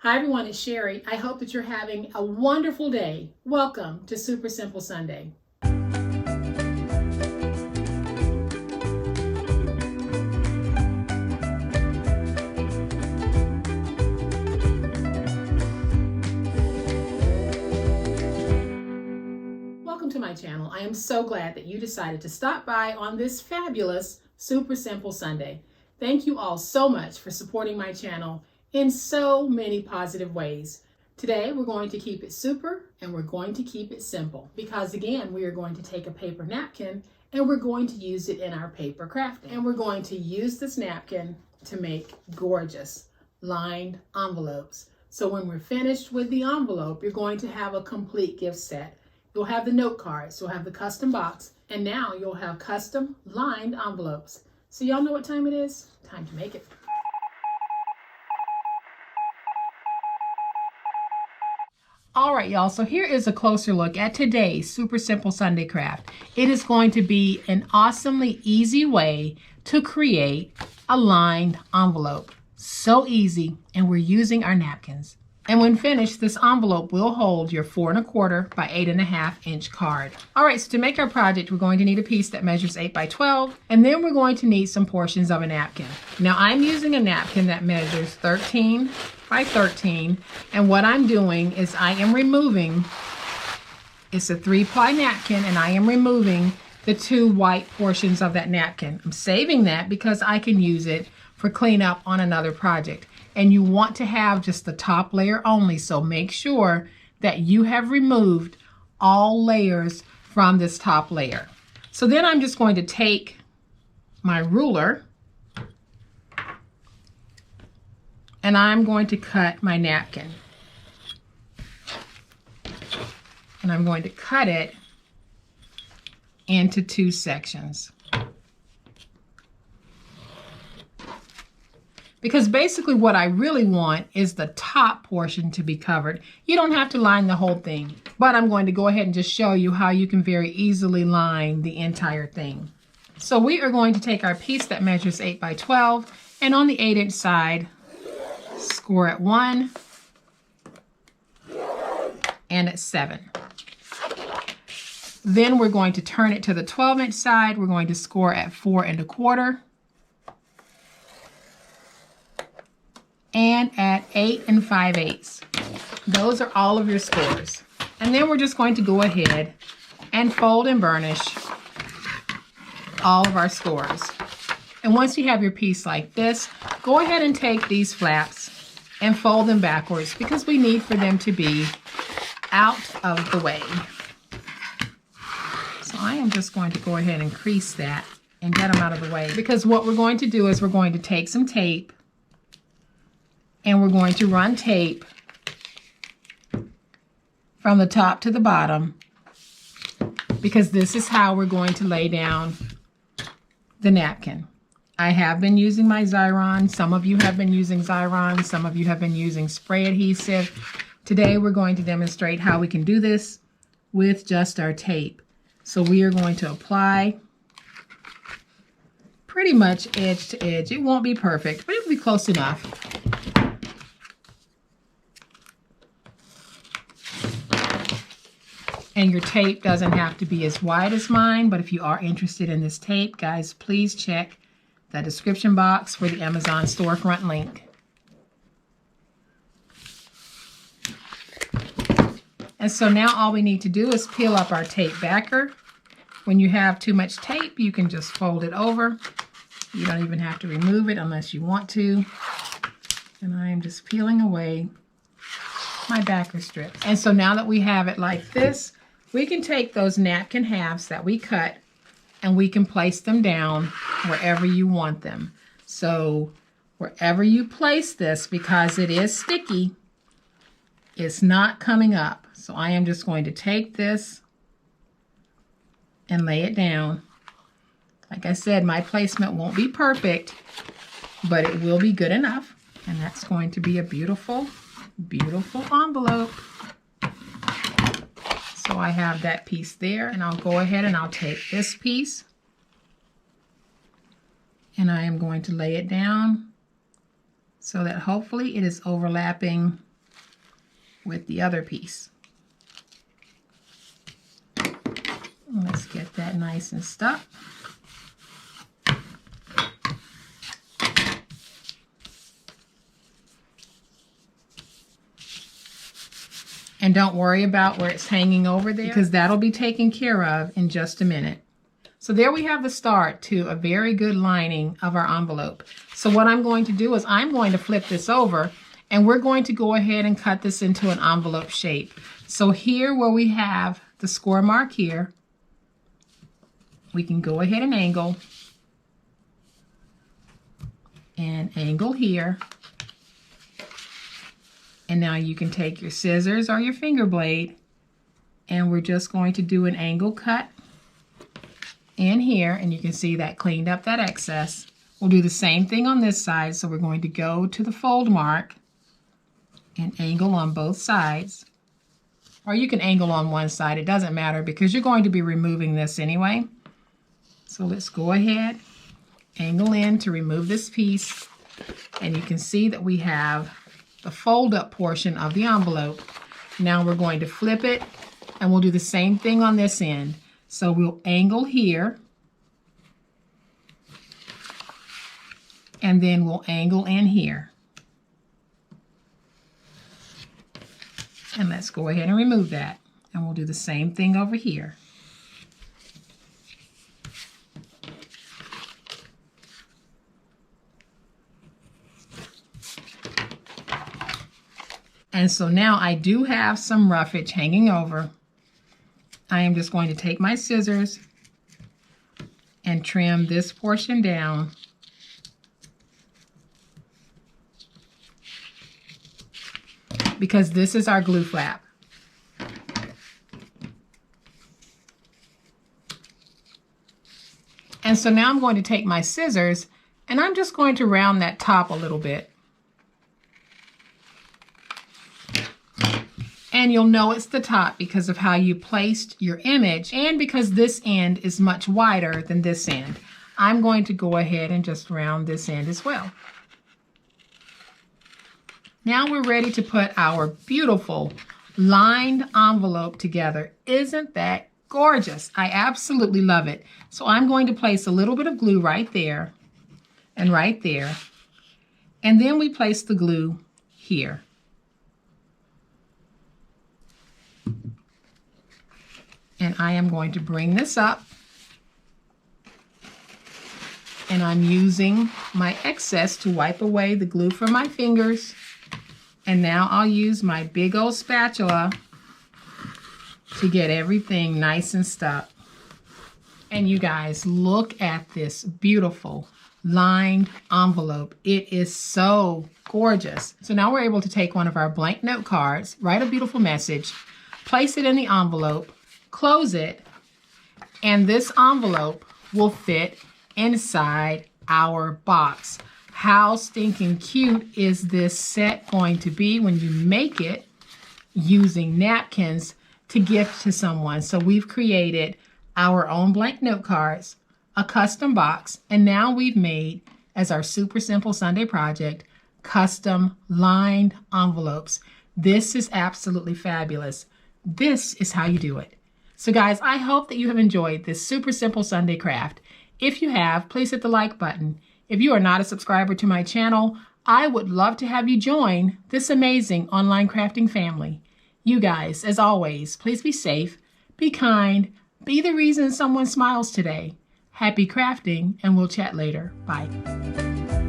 Hi everyone, it's Sherry. I hope that you're having a wonderful day. Welcome to Super Simple Sunday. Welcome to my channel. I am so glad that you decided to stop by on this fabulous Super Simple Sunday. Thank you all so much for supporting my channel in so many positive ways. Today we're going to keep it super and we're going to keep it simple because again we are going to take a paper napkin and we're going to use it in our paper crafting. And we're going to use this napkin to make gorgeous lined envelopes. So when we're finished with the envelope, you're going to have a complete gift set. You'll have the note cards, you'll have the custom box, and now you'll have custom lined envelopes. So y'all know what time it is? Time to make it. All right, y'all, so here is a closer look at today's Super Simple Sunday craft. It is going to be an awesomely easy way to create a lined envelope. So easy, and we're using our napkins. And when finished, this envelope will hold your 4 1/4 by 8 1/2 inch card. All right, so to make our project, we're going to need a piece that measures 8 by 12, and then we're going to need some portions of a napkin. Now I'm using a napkin that measures 13 by 13, and what I'm doing is I am removing, it's a 3-ply napkin, and I am removing the 2 white portions of that napkin. I'm saving that because I can use it for cleanup on another project. And you want to have just the top layer only, so make sure that you have removed all layers from this top layer. So then I'm just going to take my ruler and I'm going to cut my napkin. And I'm going to cut it into 2 sections. Because basically what I really want is the top portion to be covered. You don't have to line the whole thing, but I'm going to go ahead and just show you how you can very easily line the entire thing. So we are going to take our piece that measures 8 by 12, and on the 8-inch side, score at 1 and at 7. Then we're going to turn it to the 12-inch side. We're going to score at 4 1/4. And at 8 5/8. Those are all of your scores. And then we're just going to go ahead and fold and burnish all of our scores. And once you have your piece like this, go ahead and take these flaps and fold them backwards because we need for them to be out of the way. So I am just going to go ahead and crease that and get them out of the way, because what we're going to do is we're going to take some tape and we're going to run tape from the top to the bottom, because this is how we're going to lay down the napkin. I have been using my Xyron. Some of you have been using Xyron. Some of you have been using spray adhesive. Today we're going to demonstrate how we can do this with just our tape. So we are going to apply pretty much edge to edge. It won't be perfect, but it will be close enough. And your tape doesn't have to be as wide as mine, but if you are interested in this tape, guys, please check the description box for the Amazon storefront link. And so now all we need to do is peel up our tape backer. When you have too much tape, you can just fold it over. You don't even have to remove it unless you want to. And I am just peeling away my backer strip. And so now that we have it like this, we can take those napkin halves that we cut and we can place them down wherever you want them. So wherever you place this, because it is sticky, it's not coming up. So I am just going to take this and lay it down. Like I said, my placement won't be perfect, but it will be good enough. And that's going to be a beautiful, beautiful envelope. So I have that piece there, and I'll go ahead and I'll take this piece and I am going to lay it down so that hopefully it is overlapping with the other piece. Let's get that nice and stuck. And don't worry about where it's hanging over there, because that'll be taken care of in just a minute. So there we have the start to a very good lining of our envelope. So what I'm going to do is I'm going to flip this over, and we're going to go ahead and cut this into an envelope shape. So here where we have the score mark here, we can go ahead and angle here. And now you can take your scissors or your finger blade, and we're just going to do an angle cut in here, and you can see that cleaned up that excess. We'll do the same thing on this side, so we're going to go to the fold mark and angle on both sides. Or you can angle on one side, it doesn't matter because you're going to be removing this anyway. So let's go ahead, angle in to remove this piece, and you can see that we have the fold up portion of the envelope. Now we're going to flip it, and we'll do the same thing on this end. So we'll angle here, and then we'll angle in here. And let's go ahead and remove that. And we'll do the same thing over here. And so now I do have some roughage hanging over. I am just going to take my scissors and trim this portion down. Because this is our glue flap. And so now I'm going to take my scissors, and I'm just going to round that top a little bit. And you'll know it's the top because of how you placed your image, and because this end is much wider than this end. I'm going to go ahead and just round this end as well. Now we're ready to put our beautiful lined envelope together. Isn't that gorgeous? I absolutely love it. So I'm going to place a little bit of glue right there and right there. And then we place the glue here. And I am going to bring this up, and I'm using my excess to wipe away the glue from my fingers. And now I'll use my big old spatula to get everything nice and stuck. And you guys, look at this beautiful lined envelope. It is so gorgeous. So now we're able to take one of our blank note cards, write a beautiful message, place it in the envelope, close it, and this envelope will fit inside our box. How stinking cute is this set going to be when you make it using napkins to gift to someone? So we've created our own blank note cards, a custom box, and now we've made, as our Super Simple Sunday project, custom lined envelopes. This is absolutely fabulous. This is how you do it. So guys, I hope that you have enjoyed this super simple Sunday craft. If you have, please hit the like button. If you are not a subscriber to my channel, I would love to have you join this amazing online crafting family. You guys, as always, please be safe, be kind, be the reason someone smiles today. Happy crafting, and we'll chat later. Bye.